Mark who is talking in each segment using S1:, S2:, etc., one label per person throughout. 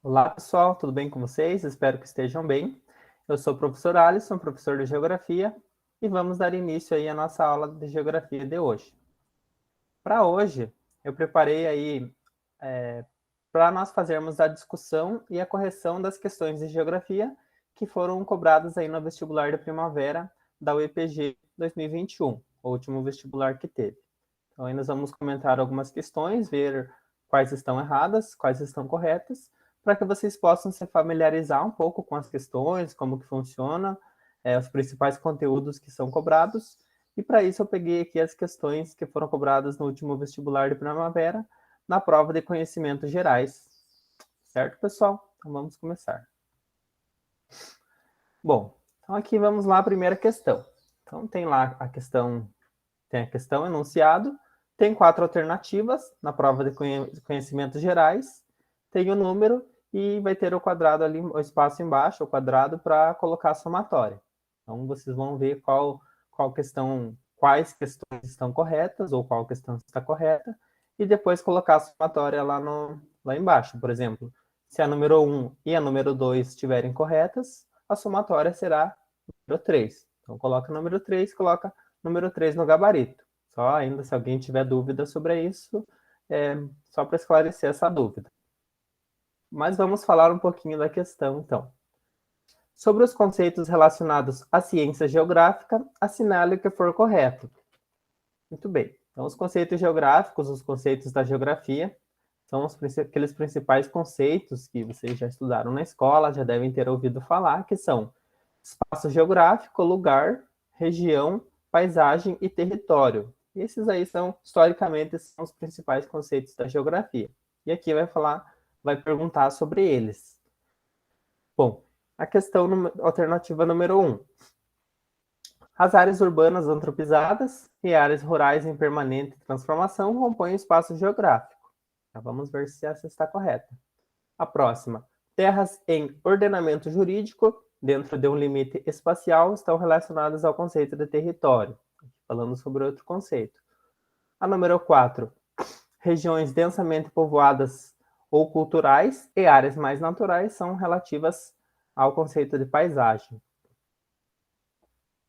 S1: Olá, pessoal, tudo bem com vocês? Espero que estejam bem. Eu sou o professor Alisson, professor de Geografia, e vamos dar início aí à nossa aula de Geografia de hoje. Para hoje, eu preparei aí para nós fazermos a discussão e a correção das questões de Geografia que foram cobradas aí no vestibular de primavera da UEPG 2021, o último vestibular que teve. Então, aí nós vamos comentar algumas questões, ver quais estão erradas, quais estão corretas, para que vocês possam se familiarizar um pouco com as questões, como que funciona, os principais conteúdos que são cobrados. E para isso eu peguei aqui as questões que foram cobradas no último vestibular de primavera, na prova de conhecimentos gerais. Certo, pessoal? Então vamos começar. Bom, então aqui vamos lá a primeira questão. Então tem lá a questão enunciado, tem 4 alternativas na prova de conhecimentos gerais, tem o número e vai ter o quadrado ali, o espaço embaixo, o quadrado, para colocar a somatória. Então, vocês vão ver quais questões estão corretas ou qual questão está correta, e depois colocar a somatória lá embaixo. Por exemplo, se a número 1 e a número 2 estiverem corretas, a somatória será número 3. Então, coloca o número 3, coloca número 3 no gabarito. Só ainda, se alguém tiver dúvida sobre isso, só para esclarecer essa dúvida. Mas vamos falar um pouquinho da questão, então. Sobre os conceitos relacionados à ciência geográfica, assinale o que for correto. Muito bem. Então, os conceitos geográficos, os conceitos da geografia, são aqueles principais conceitos que vocês já estudaram na escola, já devem ter ouvido falar, que são espaço geográfico, lugar, região, paisagem e território. Esses aí historicamente, são os principais conceitos da geografia. E aqui vai perguntar sobre eles. Bom, a questão alternativa número 1. As áreas urbanas antropizadas e áreas rurais em permanente transformação compõem o espaço geográfico. Então, vamos ver se essa está correta. A próxima. Terras em ordenamento jurídico, dentro de um limite espacial, estão relacionadas ao conceito de território. Falando sobre outro conceito. A número 4. Regiões densamente povoadas ou culturais e áreas mais naturais são relativas ao conceito de paisagem.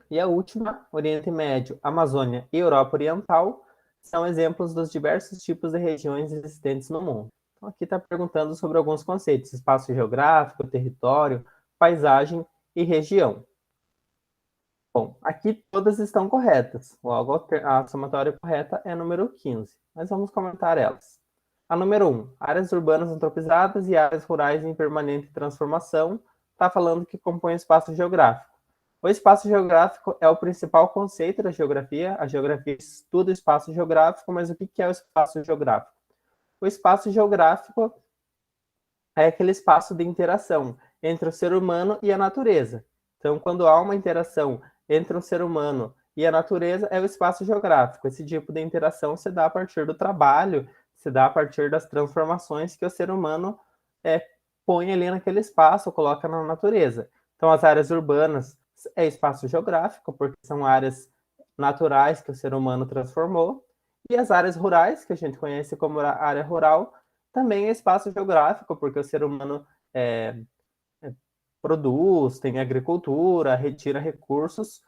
S1: E a última, Oriente Médio, Amazônia e Europa Oriental, são exemplos dos diversos tipos de regiões existentes no mundo. Então, aqui está perguntando sobre alguns conceitos: espaço geográfico, território, paisagem e região. Bom, aqui todas estão corretas. Logo, a somatória correta é a número 15. Mas vamos comentar elas. A número 1, áreas urbanas antropizadas e áreas rurais em permanente transformação, está falando que compõe o espaço geográfico. O espaço geográfico é o principal conceito da geografia. A geografia estuda o espaço geográfico, mas o que é o espaço geográfico? O espaço geográfico é aquele espaço de interação entre o ser humano e a natureza. Então, quando há uma interação entre um ser humano e a natureza, é o espaço geográfico. Esse tipo de interação se dá a partir do trabalho, se dá a partir das transformações que o ser humano põe ali naquele espaço, coloca na natureza. Então, as áreas urbanas é espaço geográfico, porque são áreas naturais que o ser humano transformou, e as áreas rurais, que a gente conhece como área rural, também é espaço geográfico, porque o ser humano produz, tem agricultura, retira recursos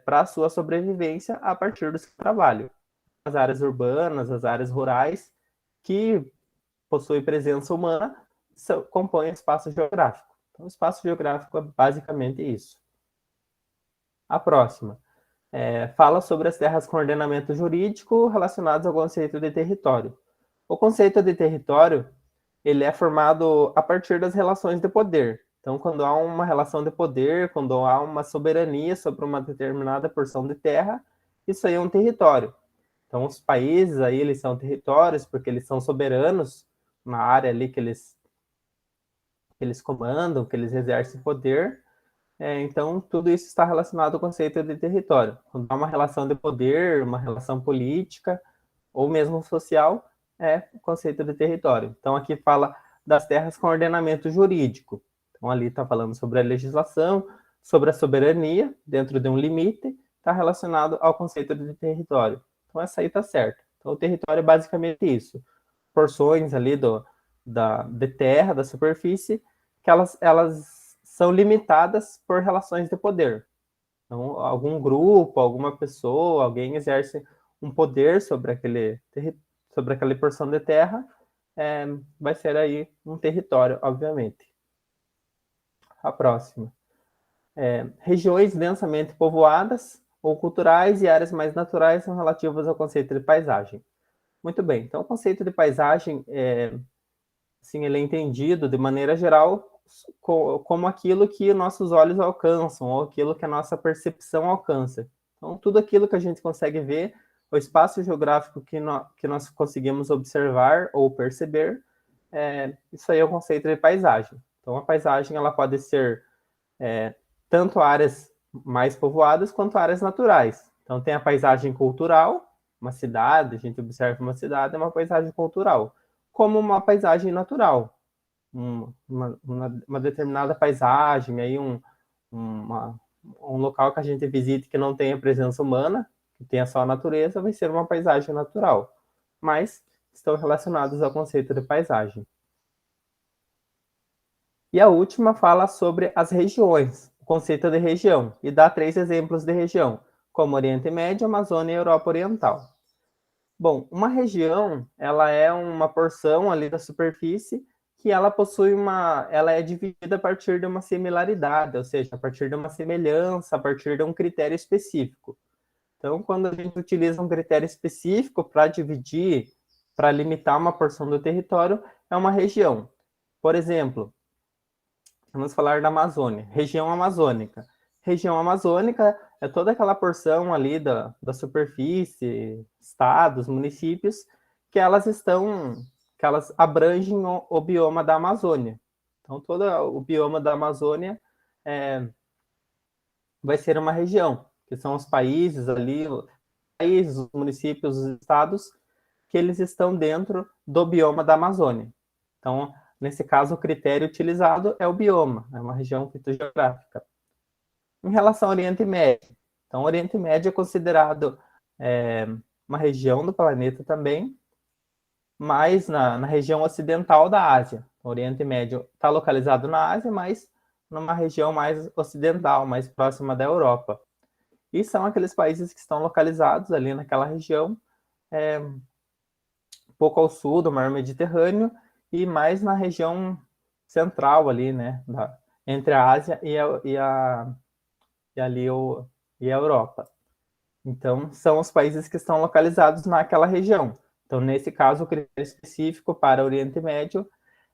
S1: para a sua sobrevivência a partir do seu trabalho. As áreas urbanas, as áreas rurais, que possuem presença humana, compõem espaço geográfico. Então, o espaço geográfico é basicamente isso. A próxima fala sobre as terras com ordenamento jurídico relacionadas ao conceito de território. O conceito de território ele é formado a partir das relações de poder. Então, quando há uma relação de poder, quando há uma soberania sobre uma determinada porção de terra, isso aí é um território. Então, os países aí, eles são territórios porque eles são soberanos na área ali que eles comandam, que eles exercem poder. Então, tudo isso está relacionado ao conceito de território. Quando há uma relação de poder, uma relação política, ou mesmo social, é o conceito de território. Então, aqui fala das terras com ordenamento jurídico. Então, ali está falando sobre a legislação, sobre a soberania, dentro de um limite, está relacionado ao conceito de território. Então, essa aí está certa. Então, o território é basicamente isso. porções ali de terra, da superfície, que elas são limitadas por relações de poder. Então, algum grupo, alguma pessoa, alguém exerce um poder sobre aquela porção de terra, vai ser aí um território, obviamente. A próxima. Regiões densamente povoadas ou culturais e áreas mais naturais são relativas ao conceito de paisagem. Muito bem, então o conceito de paisagem, assim, ele é entendido de maneira geral como aquilo que nossos olhos alcançam, ou aquilo que a nossa percepção alcança. Então, tudo aquilo que a gente consegue ver, o espaço geográfico que nós conseguimos observar ou perceber, isso aí é o conceito de paisagem. Então, a paisagem ela pode ser tanto áreas mais povoadas quanto áreas naturais. Então, tem a paisagem cultural, uma cidade, a gente observa uma cidade, é uma paisagem cultural, como uma paisagem natural. Uma determinada paisagem, aí um local que a gente visite que não tenha presença humana, que tenha só a natureza, vai ser uma paisagem natural. Mas estão relacionados ao conceito de paisagem. E a última fala sobre as regiões, o conceito de região, e dá 3 exemplos de região, como Oriente Médio, Amazônia e Europa Oriental. Bom, uma região, ela é uma porção ali da superfície que ela ela é dividida a partir de uma similaridade, ou seja, a partir de uma semelhança, a partir de um critério específico. Então, quando a gente utiliza um critério específico para dividir, para limitar uma porção do território, é uma região. Por exemplo, vamos falar da Amazônia, região amazônica. Região amazônica é toda aquela porção ali da superfície, estados, municípios, que elas abrangem o bioma da Amazônia. Então, todo o bioma da Amazônia vai ser uma região, que são os países ali, os municípios, os estados, que eles estão dentro do bioma da Amazônia. Então, nesse caso, o critério utilizado é o bioma, é uma região fitogeográfica. Em relação ao Oriente Médio, então, o Oriente Médio é considerado uma região do planeta também, mas na região ocidental da Ásia. O Oriente Médio está localizado na Ásia, mas numa região mais ocidental, mais próxima da Europa. E são aqueles países que estão localizados ali naquela região, um pouco ao sul do Mar Mediterrâneo e mais na região central ali, né, entre a Ásia e a Europa. Então, são os países que estão localizados naquela região. Então, nesse caso, o critério específico para o Oriente Médio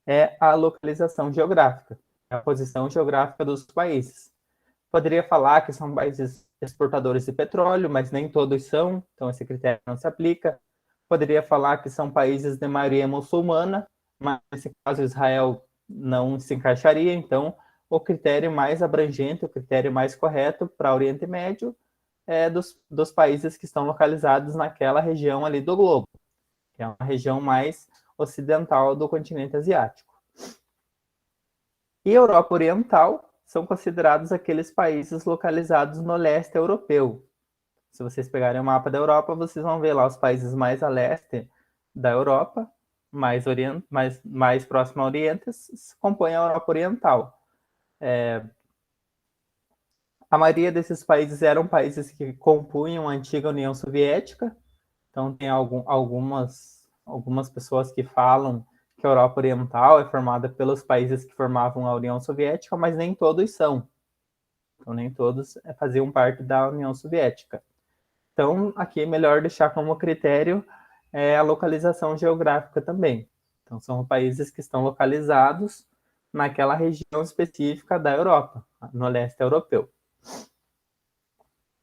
S1: é a localização geográfica, a posição geográfica dos países. Poderia falar que são países exportadores de petróleo, mas nem todos são, então esse critério não se aplica. Poderia falar que são países de maioria muçulmana, mas nesse caso Israel não se encaixaria, então o critério mais abrangente, o critério mais correto para o Oriente Médio é dos países que estão localizados naquela região ali do globo, que é uma região mais ocidental do continente asiático. E Europa Oriental são considerados aqueles países localizados no leste europeu. Se vocês pegarem o mapa da Europa, vocês vão ver lá os países mais a leste da Europa, mais próximo ao Oriente, compõem a Europa Oriental. A maioria desses países eram países que compunham a antiga União Soviética, então tem algumas pessoas que falam que a Europa Oriental é formada pelos países que formavam a União Soviética, mas nem todos são. Então, nem todos faziam parte da União Soviética. Então, aqui é melhor deixar como critério a localização geográfica também. Então, são países que estão localizados naquela região específica da Europa, no leste europeu.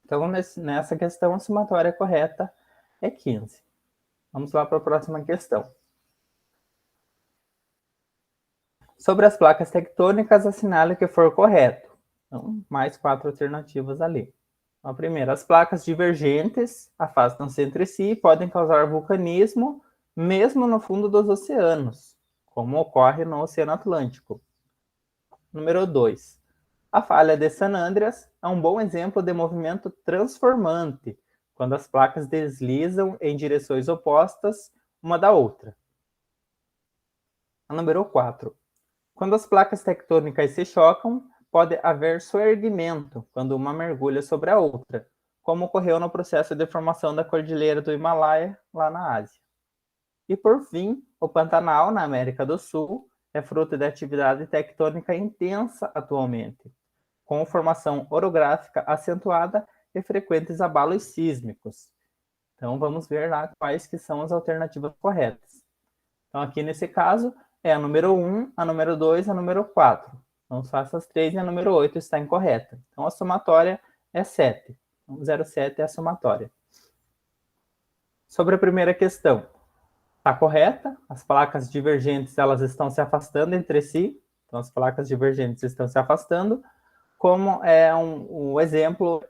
S1: Então, nessa questão, a somatória correta é 15. Vamos lá para a próxima questão. Sobre as placas tectônicas, assinale o que for correto. Então, mais 4 alternativas ali. A primeira, as placas divergentes afastam-se entre si e podem causar vulcanismo, mesmo no fundo dos oceanos, como ocorre no Oceano Atlântico. Número 2. A falha de San Andreas é um bom exemplo de movimento transformante, quando as placas deslizam em direções opostas uma da outra. A número 4. Quando as placas tectônicas se chocam, pode haver soerguimento quando uma mergulha sobre a outra, como ocorreu no processo de formação da Cordilheira do Himalaia, lá na Ásia. E, por fim, o Pantanal, na América do Sul, é fruto de atividade tectônica intensa atualmente, com formação orográfica acentuada e frequentes abalos sísmicos. Então, vamos ver lá quais que são as alternativas corretas. Então, aqui nesse caso, é a número 1, a número 2 e a número 4. Então, só essas três e a número 8 está incorreta. Então, a somatória é 7. Então, 0,7 é a somatória. Sobre a primeira questão, está correta. As placas divergentes elas estão se afastando entre si. Então, as placas divergentes estão se afastando, como é um exemplo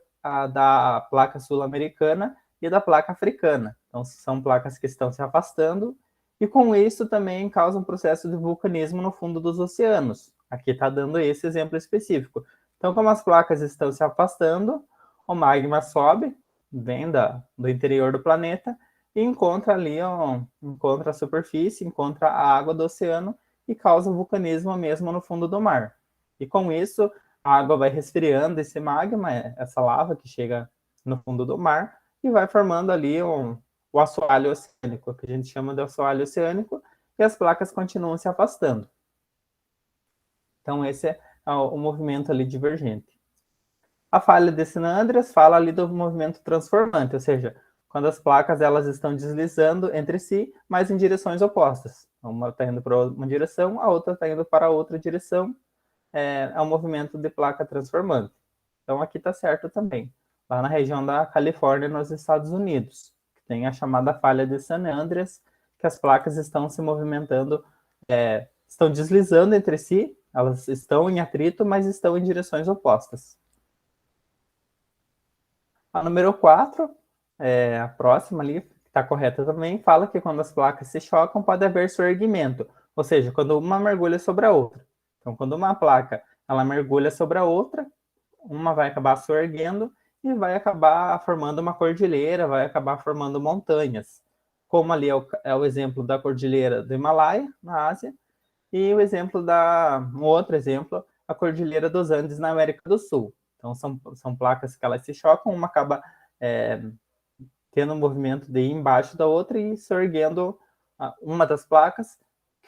S1: da placa sul-americana e da placa africana. Então, são placas que estão se afastando e, com isso, também causa um processo de vulcanismo no fundo dos oceanos. Aqui está dando esse exemplo específico. Então, como as placas estão se afastando, o magma sobe, vem do interior do planeta, e encontra ali, encontra a superfície, encontra a água do oceano e causa vulcanismo mesmo no fundo do mar. E com isso, a água vai resfriando esse magma, essa lava que chega no fundo do mar, e vai formando ali o assoalho oceânico, que a gente chama de assoalho oceânico, e as placas continuam se afastando. Então, esse é o movimento ali divergente. A falha de San Andreas fala ali do movimento transformante, ou seja, quando as placas elas estão deslizando entre si, mas em direções opostas. Uma está indo para uma direção, a outra está indo para outra direção. É um movimento de placa transformante. Então, aqui está certo também. Lá na região da Califórnia, nos Estados Unidos, que tem a chamada falha de San Andreas, que as placas estão se movimentando, estão deslizando entre si, elas estão em atrito, mas estão em direções opostas. A número 4, a próxima ali, que está correta também, fala que quando as placas se chocam, pode haver soerguimento, ou seja, quando uma mergulha sobre a outra. Então, quando uma placa ela mergulha sobre a outra, uma vai acabar soerguendo e vai acabar formando uma cordilheira, vai acabar formando montanhas. Como ali é o exemplo da cordilheira do Himalaia, na Ásia, e o exemplo um outro exemplo, a cordilheira dos Andes, na América do Sul. Então, são placas que elas se chocam, uma acaba tendo um movimento de ir embaixo da outra e soerguendo uma das placas,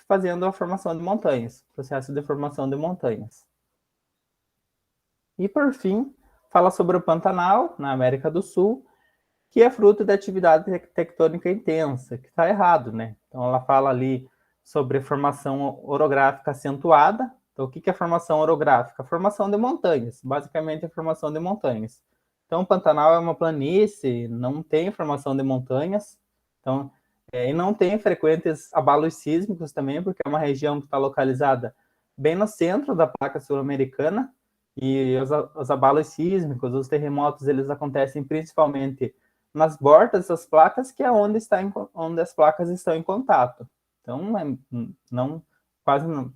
S1: fazendo a formação de montanhas, processo de formação de montanhas. E, por fim, fala sobre o Pantanal, na América do Sul, que é fruto da atividade tectônica intensa, que está errado, né? Então, ela fala ali sobre formação orográfica acentuada. Então, o que é formação orográfica? Formação de montanhas, basicamente a formação de montanhas. Então, o Pantanal é uma planície, não tem formação de montanhas, então, e não tem frequentes abalos sísmicos também, porque é uma região que está localizada bem no centro da placa sul-americana, e os abalos sísmicos, os terremotos, eles acontecem principalmente nas bordas das placas, que é onde as placas estão em contato. Então,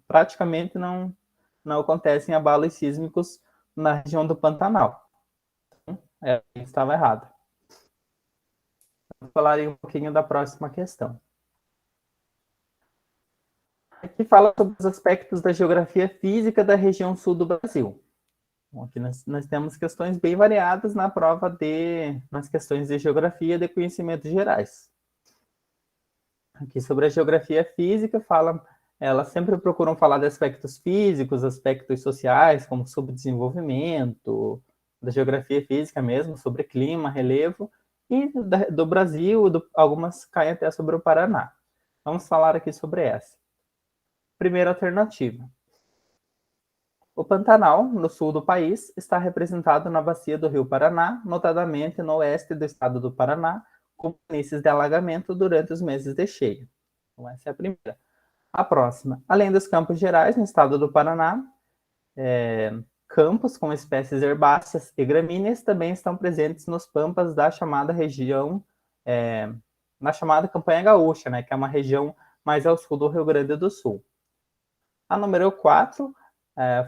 S1: praticamente não acontecem abalos sísmicos na região do Pantanal. Então, estava errado. Vou falar um pouquinho da próxima questão. Aqui fala sobre os aspectos da geografia física da região sul do Brasil. Bom, aqui nós temos questões bem variadas na prova nas questões de geografia de conhecimentos gerais. Aqui sobre a geografia física, elas sempre procuram falar de aspectos físicos, aspectos sociais, como subdesenvolvimento, da geografia física mesmo, sobre clima, relevo, e do Brasil, algumas caem até sobre o Paraná. Vamos falar aqui sobre essa. Primeira alternativa. O Pantanal, no sul do país, está representado na bacia do rio Paraná, notadamente no oeste do estado do Paraná, com planícies de alagamento durante os meses de cheia. Então, essa é a primeira. A próxima. Além dos Campos Gerais, no estado do Paraná, campos com espécies herbáceas e gramíneas também estão presentes nos pampas da chamada região, na chamada Campanha Gaúcha, né, que é uma região mais ao sul do Rio Grande do Sul. A número 4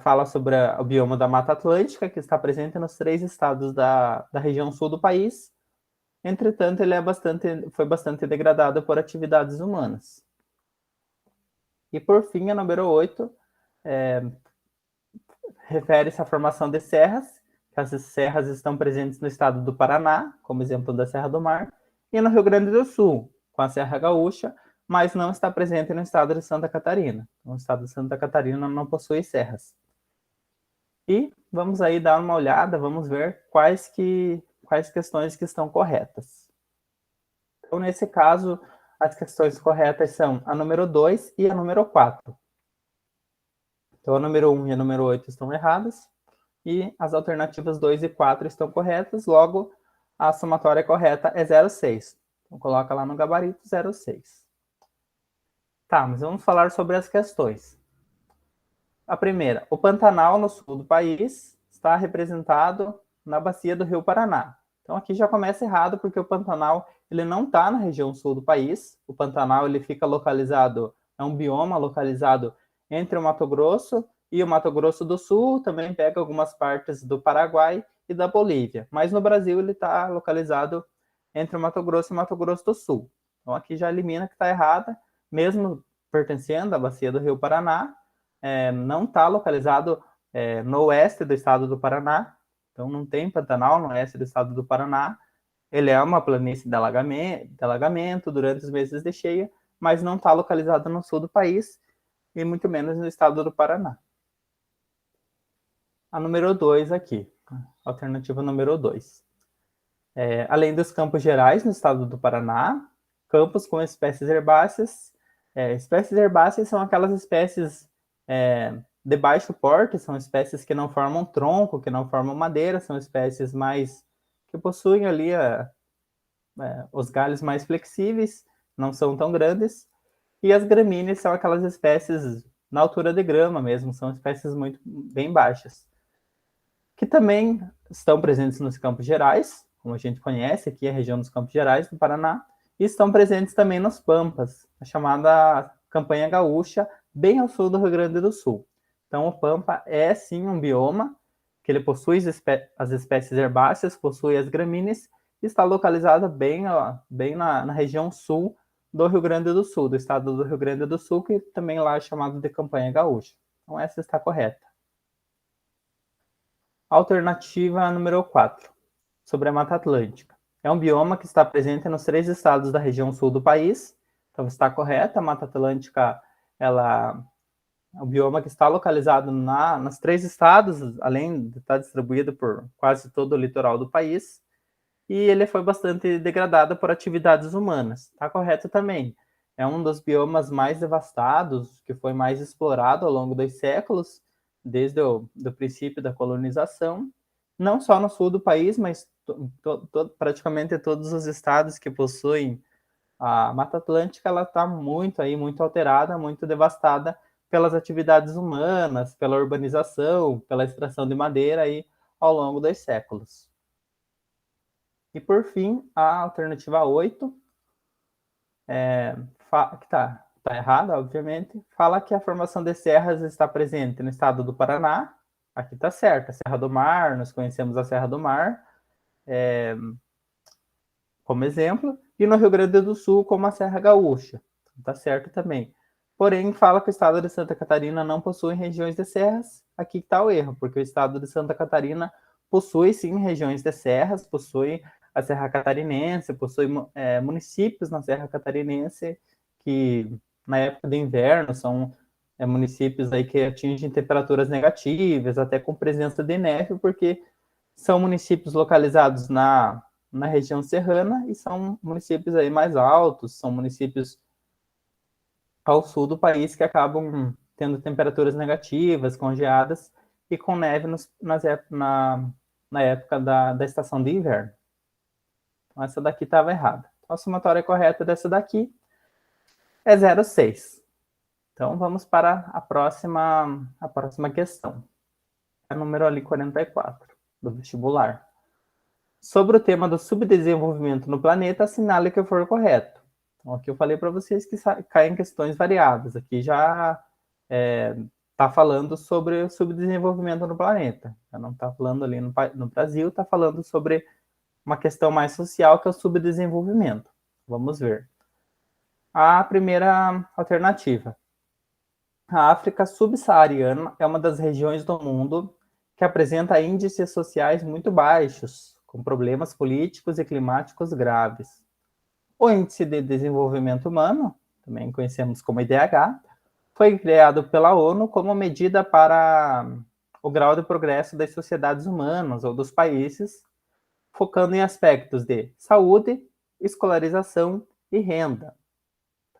S1: fala sobre o bioma da Mata Atlântica, que está presente nos 3 estados da região sul do país. Entretanto, ele foi bastante degradado por atividades humanas. E por fim, a número 8 refere-se à formação de serras, que as serras estão presentes no estado do Paraná, como exemplo da Serra do Mar, e no Rio Grande do Sul, com a Serra Gaúcha, mas não está presente no estado de Santa Catarina. O estado de Santa Catarina não possui serras. E vamos aí dar uma olhada, vamos ver quais questões que estão corretas. Então, nesse caso, as questões corretas são a número 2 e a número 4. Então, a número 1 e a número 8 estão erradas, e as alternativas 2 e 4 estão corretas, logo, a somatória correta é 0,6. Então, coloca lá no gabarito 0,6. Tá, mas vamos falar sobre as questões. A primeira, o Pantanal no sul do país está representado na bacia do Rio Paraná. Então aqui já começa errado, porque o Pantanal ele não está na região sul do país. O Pantanal ele fica localizado, é um bioma localizado entre o Mato Grosso e o Mato Grosso do Sul, também pega algumas partes do Paraguai e da Bolívia. Mas no Brasil ele está localizado entre o Mato Grosso e o Mato Grosso do Sul. Então aqui já elimina que está errada, mesmo pertencendo à bacia do Rio Paraná, não está localizado no oeste do estado do Paraná, então não tem Pantanal no oeste do estado do Paraná. Ele é uma planície de alagamento durante os meses de cheia, mas não está localizado no sul do país e muito menos no estado do Paraná. A número 2 aqui, alternativa número 2. Além dos campos gerais no estado do Paraná, campos com espécies herbáceas. Espécies herbáceas são aquelas espécies de baixo porte, são espécies que não formam tronco, que não formam madeira, são espécies mais que possuem ali os galhos mais flexíveis, não são tão grandes. E as gramíneas são aquelas espécies na altura de grama mesmo, são espécies muito bem baixas, que também estão presentes nos Campos Gerais, como a gente conhece aqui a região dos Campos Gerais do Paraná, e estão presentes também nos Pampas, a chamada Campanha Gaúcha, bem ao sul do Rio Grande do Sul. Então, o Pampa é sim um bioma que ele possui as espécies herbáceas, possui as gramíneas, e está localizado bem na região sul do Rio Grande do Sul, do estado do Rio Grande do Sul, que também lá é chamado de Campanha Gaúcha. Então, essa está correta. Alternativa número 4, sobre a Mata Atlântica. É um bioma que está presente nos 3 estados da região sul do país. Então, está correta, a Mata Atlântica ela é um bioma que está localizado nos 3 estados, além de estar distribuído por quase todo o litoral do país. E ele foi bastante degradado por atividades humanas. Está correto também. É um dos biomas mais devastados, que foi mais explorado ao longo dos séculos, desde o princípio da colonização, não só no sul do país, mas praticamente todos os estados que possuem a Mata Atlântica, ela está muito alterada, muito devastada pelas atividades humanas, pela urbanização, pela extração de madeira aí ao longo dos séculos. E por fim, a alternativa 8, que está errada, obviamente, fala que a formação de serras está presente no estado do Paraná. Aqui está certo, a Serra do Mar, nós conhecemos a Serra do Mar, como exemplo, e no Rio Grande do Sul como a Serra Gaúcha. Está certo também. Porém, fala que o estado de Santa Catarina não possui regiões de serras. Aqui está o erro, porque o estado de Santa Catarina possui sim regiões de serras, possui a Serra Catarinense, possui municípios na Serra Catarinense que na época de inverno são municípios aí que atingem temperaturas negativas, até com presença de neve, porque são municípios localizados na região serrana e são municípios aí mais altos, são municípios ao sul do país que acabam tendo temperaturas negativas, congeadas e com neve na época da estação de inverno. Então, essa daqui estava errada. Então, a somatória correta dessa daqui é 0,6. Então, vamos para a próxima questão. É o número ali 44, do vestibular. Sobre o tema do subdesenvolvimento no planeta, assinale que for correto. Então, aqui eu falei para vocês que caem questões variadas. Aqui já está falando sobre o subdesenvolvimento no planeta. Já não está falando ali no Brasil, está falando sobre uma questão mais social, que é o subdesenvolvimento. Vamos ver. A primeira alternativa. A África subsaariana é uma das regiões do mundo que apresenta índices sociais muito baixos, com problemas políticos e climáticos graves. O Índice de Desenvolvimento Humano, também conhecemos como IDH, foi criado pela ONU como medida para o grau de progresso das sociedades humanas ou dos países, focando em aspectos de saúde, escolarização e renda.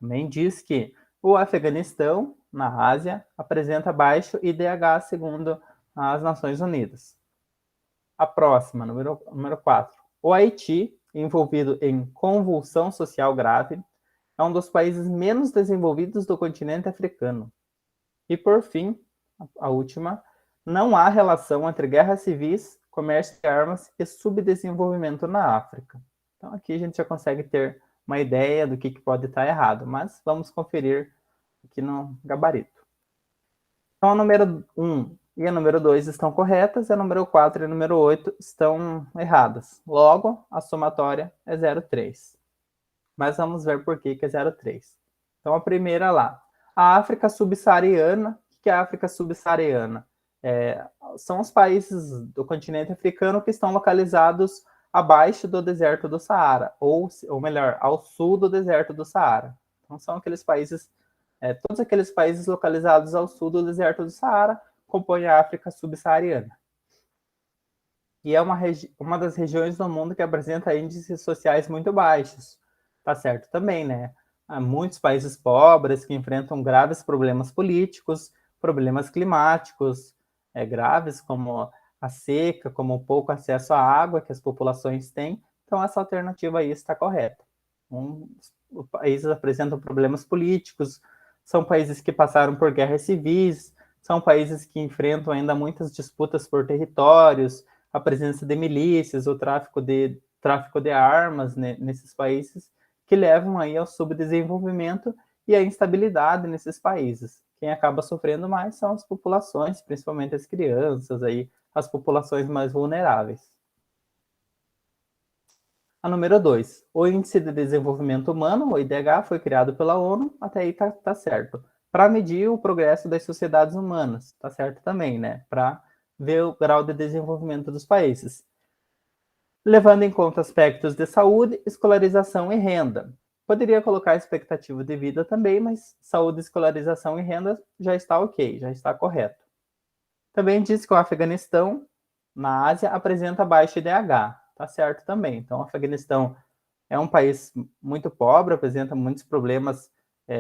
S1: Também diz que o Afeganistão, na Ásia, apresenta baixo IDH segundo as Nações Unidas. A próxima, número 4. O Haiti, envolvido em convulsão social grave, é um dos países menos desenvolvidos do continente africano. E, por fim, a última, não há relação entre guerras civis, comércio de armas e subdesenvolvimento na África. Então, aqui a gente já consegue ter uma ideia do que pode estar errado, mas vamos conferir aqui no gabarito. Então, a número 1 e a número 2 estão corretas, e a número 4 e a número 8 estão erradas. Logo, a somatória é 0,3. Mas vamos ver por que é 0,3. Então, a primeira lá. A África subsaariana. O que é a África subsaariana? São os países do continente africano que estão localizados abaixo do deserto do Saara, ou melhor, ao sul do deserto do Saara. Então, são aqueles países, todos aqueles países localizados ao sul do deserto do Saara compõem a África subsaariana. E é uma das regiões do mundo que apresenta índices sociais muito baixos. Tá certo também, né? Há muitos países pobres que enfrentam graves problemas políticos, problemas climáticos, graves como a seca, como o pouco acesso à água que as populações têm. Então, essa alternativa aí está correta. Os países apresentam problemas políticos, são países que passaram por guerras civis, são países que enfrentam ainda muitas disputas por territórios, a presença de milícias, o tráfico de armas, né, nesses países, que levam aí ao subdesenvolvimento e à instabilidade nesses países. Quem acaba sofrendo mais são as populações, principalmente as crianças, aí, as populações mais vulneráveis. A número 2, o Índice de Desenvolvimento Humano, o IDH, foi criado pela ONU, até aí tá certo. Para medir o progresso das sociedades humanas, tá certo também, né? Para ver o grau de desenvolvimento dos países. Levando em conta aspectos de saúde, escolarização e renda. Poderia colocar expectativa de vida também, mas saúde, escolarização e renda já está ok, já está correto. Também diz que o Afeganistão, na Ásia, apresenta baixo IDH. Tá certo também. Então, o Afeganistão é um país muito pobre, apresenta muitos problemas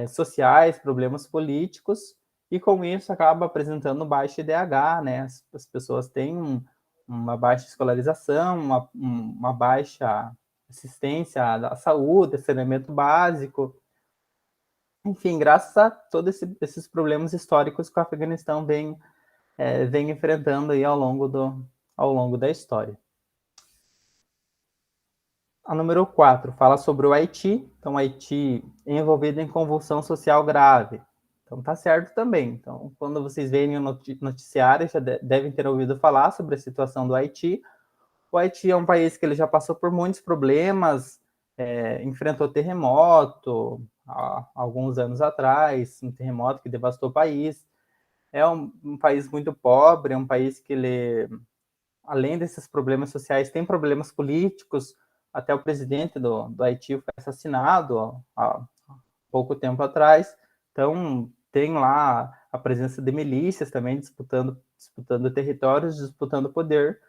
S1: sociais, problemas políticos, e com isso acaba apresentando baixo IDH, né? As pessoas têm uma baixa escolarização, uma baixa assistência à saúde, saneamento básico. Enfim, graças a todos esses problemas históricos que o Afeganistão vem enfrentando aí ao longo da história. A número 4 fala sobre o Haiti. Então, o Haiti é envolvido em convulsão social grave. Então, tá certo também. Então, quando vocês veem o noticiário, já devem ter ouvido falar sobre a situação do Haiti. O Haiti é um país que ele já passou por muitos problemas, enfrentou terremoto há alguns anos atrás, um terremoto que devastou o país. É um país muito pobre, é um país que ele, além desses problemas sociais, tem problemas políticos. Até o presidente do Haiti foi assassinado há pouco tempo atrás. Então, tem lá a presença de milícias também disputando territórios, disputando poder.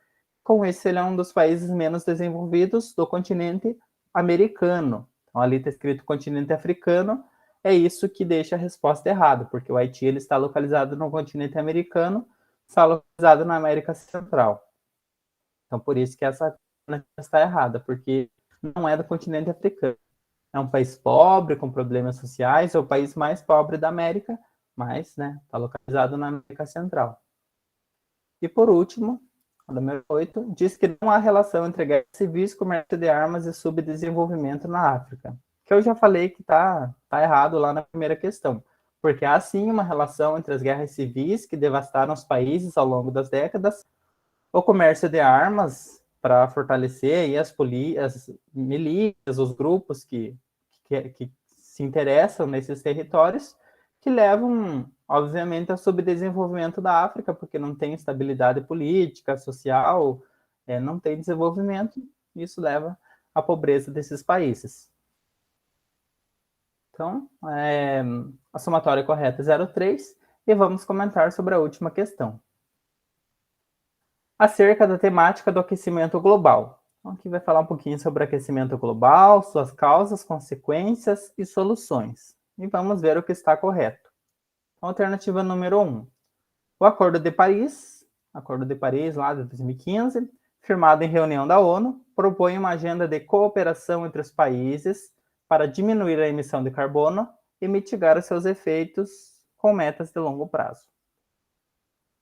S1: Com isso, ele é um dos países menos desenvolvidos do continente americano. Então, ali está escrito continente africano, é isso que deixa a resposta errada, porque o Haiti ele está localizado no continente americano, está localizado na América Central. Então, por isso que essa está errada, porque não é do continente africano. É um país pobre, com problemas sociais, é o país mais pobre da América, mas está localizado na América Central. E por último, a número 8, diz que não há relação entre guerras civis, comércio de armas e subdesenvolvimento na África. Que eu já falei que tá errado lá na primeira questão, porque há sim uma relação entre as guerras civis que devastaram os países ao longo das décadas, o comércio de armas para fortalecer aí as milícias, os grupos que se interessam nesses territórios, que levam obviamente, é o subdesenvolvimento da África, porque não tem estabilidade política, social, não tem desenvolvimento, e isso leva à pobreza desses países. Então, a somatória correta é 0,3, e vamos comentar sobre a última questão. Acerca da temática do aquecimento global. Então, aqui vai falar um pouquinho sobre o aquecimento global, suas causas, consequências e soluções. E vamos ver o que está correto. Alternativa número 1. O Acordo de Paris, lá de 2015, firmado em reunião da ONU, propõe uma agenda de cooperação entre os países para diminuir a emissão de carbono e mitigar os seus efeitos com metas de longo prazo.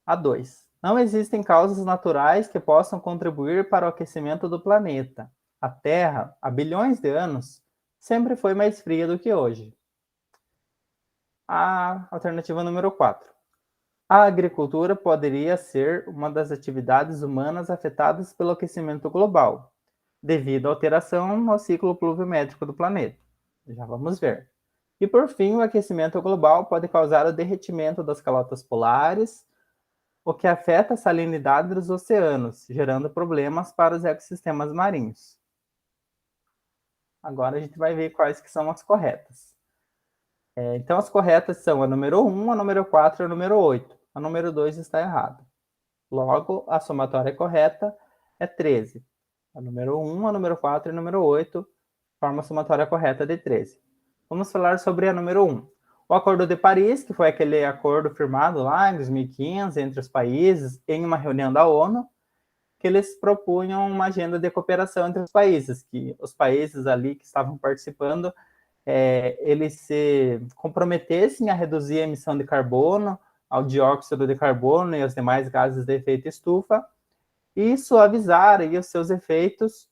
S1: A 2. Não existem causas naturais que possam contribuir para o aquecimento do planeta. A Terra, há bilhões de anos, sempre foi mais fria do que hoje. A alternativa número 4. A agricultura poderia ser uma das atividades humanas afetadas pelo aquecimento global, devido à alteração no ciclo pluviométrico do planeta. Já vamos ver. E por fim, o aquecimento global pode causar o derretimento das calotas polares, o que afeta a salinidade dos oceanos, gerando problemas para os ecossistemas marinhos. Agora a gente vai ver quais que são as corretas. Então as corretas são a número 1, a número 4 e a número 8. A número 2 está errada. Logo, a somatória correta é 13. A número 1, a número 4 e a número 8 formam a somatória correta de 13. Vamos falar sobre a número 1. O Acordo de Paris, que foi aquele acordo firmado lá em 2015 entre os países em uma reunião da ONU, que eles propunham uma agenda de cooperação entre os países, que os países ali que estavam participando, eles se comprometessem a reduzir a emissão de carbono, ao dióxido de carbono e aos demais gases de efeito estufa, e suavizar aí os seus efeitos,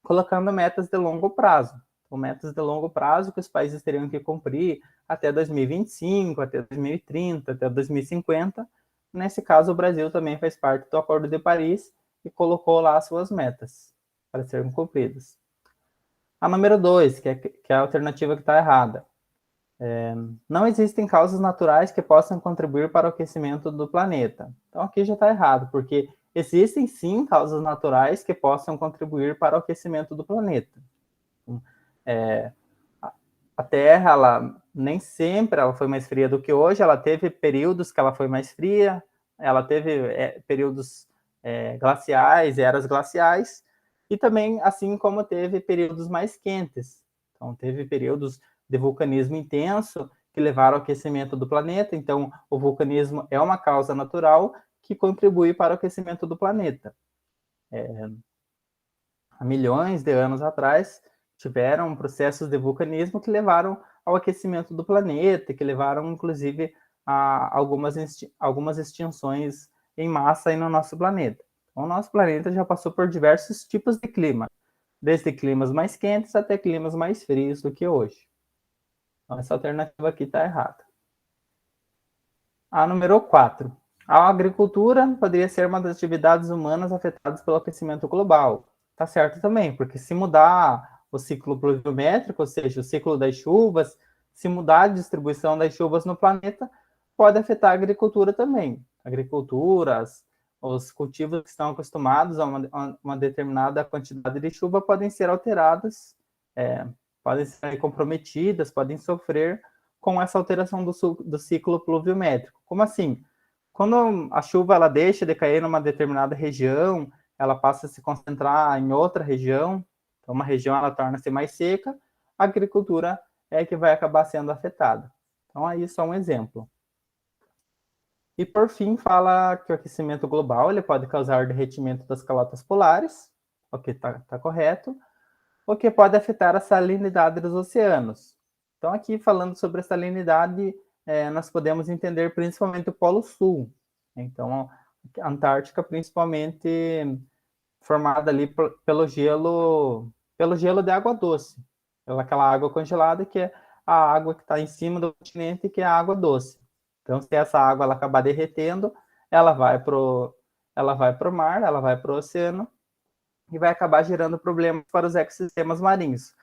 S1: colocando metas de longo prazo. Então, metas de longo prazo que os países teriam que cumprir até 2025, até 2030, até 2050. Nesse caso, o Brasil também faz parte do Acordo de Paris e colocou lá as suas metas para serem cumpridas. A número 2, que é a alternativa que está errada. Não existem causas naturais que possam contribuir para o aquecimento do planeta. Então, aqui já está errado, porque existem sim causas naturais que possam contribuir para o aquecimento do planeta. A Terra, ela nem sempre ela foi mais fria do que hoje, ela teve períodos que ela foi mais fria, ela teve períodos glaciais, eras glaciais, e também assim como teve períodos mais quentes. Então, teve períodos de vulcanismo intenso que levaram ao aquecimento do planeta. Então, o vulcanismo é uma causa natural que contribui para o aquecimento do planeta. Há milhões de anos atrás, tiveram processos de vulcanismo que levaram ao aquecimento do planeta, que levaram, inclusive, a algumas extinções em massa aí no nosso planeta. Então, o nosso planeta já passou por diversos tipos de clima, desde climas mais quentes até climas mais frios do que hoje. Então, essa alternativa aqui está errada. A número 4. A agricultura poderia ser uma das atividades humanas afetadas pelo aquecimento global. Está certo também, porque se mudar o ciclo pluviométrico, ou seja, o ciclo das chuvas, se mudar a distribuição das chuvas no planeta, pode afetar a agricultura também. Agriculturas, os cultivos que estão acostumados a uma determinada quantidade de chuva podem ser alteradas, podem ser comprometidas, podem sofrer com essa alteração do ciclo pluviométrico. Como assim? Quando a chuva ela deixa de cair numa determinada região, ela passa a se concentrar em outra região, então uma região ela torna-se mais seca, a agricultura é que vai acabar sendo afetada. Então, aí só um exemplo. E, por fim, fala que o aquecimento global ele pode causar derretimento das calotas polares, o que está correto, o que pode afetar a salinidade dos oceanos. Então, aqui falando sobre a salinidade, nós podemos entender principalmente o Polo Sul. Então, a Antártica, principalmente formada ali pelo gelo de água doce, aquela água congelada que é a água que está em cima do continente, que é a água doce. Então, se essa água ela acabar derretendo, ela vai para o mar, ela vai para o oceano e vai acabar gerando problemas para os ecossistemas marinhos.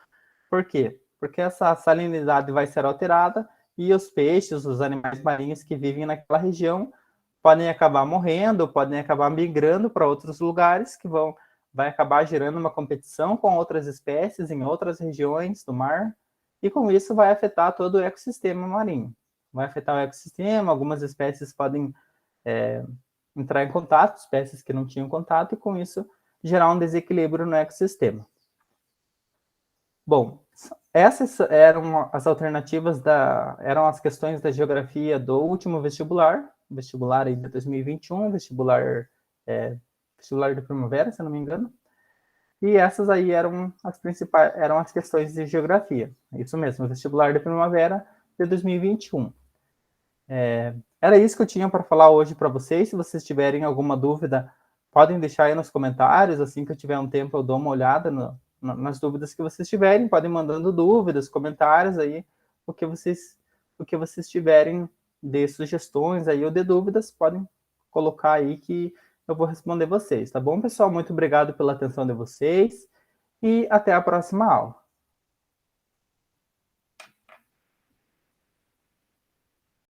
S1: Por quê? Porque essa salinidade vai ser alterada e os peixes, os animais marinhos que vivem naquela região podem acabar morrendo, podem acabar migrando para outros lugares que vai acabar gerando uma competição com outras espécies em outras regiões do mar, e com isso vai afetar todo o ecossistema marinho. Vai afetar o ecossistema, algumas espécies podem entrar em contato, espécies que não tinham contato, e com isso gerar um desequilíbrio no ecossistema. Bom, essas eram as alternativas eram as questões da geografia do último vestibular aí de 2021, vestibular de primavera, se não me engano. E essas aí eram as principais, eram as questões de geografia. Isso mesmo, vestibular de primavera de 2021. Era isso que eu tinha para falar hoje para vocês. Se vocês tiverem alguma dúvida, podem deixar aí nos comentários. Assim que eu tiver um tempo, eu dou uma olhada nas dúvidas que vocês tiverem. Podem mandando dúvidas, comentários aí, o que vocês tiverem de sugestões aí ou de dúvidas, podem colocar aí que eu vou responder vocês, tá bom, pessoal? Muito obrigado pela atenção de vocês e até a próxima aula.